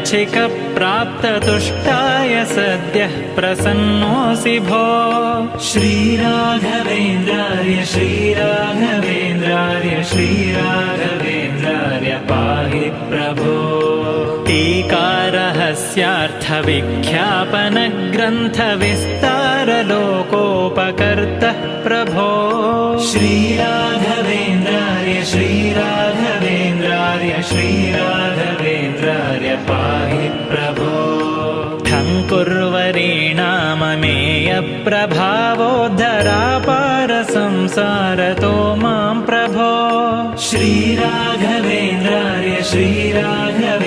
मच्छिकप्राप्ततुष्टाय सद्यः प्रसन्नोऽसि भो। श्रीराघवेन्द्रार्य श्रीराघवेन्द्रार्य श्रीराघवेन्द्रार्य पाहि प्रभो। टीकारहस्यार्थविख्यापनग्रन्थविस्तारलोकोपकर्तः प्रभो। श्रीराघवेन्द्रार्य श्रीराघवेन्द्रार्य श्रीराघवेन्द्रार्य पाहि प्रभो। ठङ्कुर्वरेणाममेयप्रभावोद्धरापारसंसारतो मां प्रभो। श्रीराघवेन्द्रार्य श्रीराघवेन्द्रार्य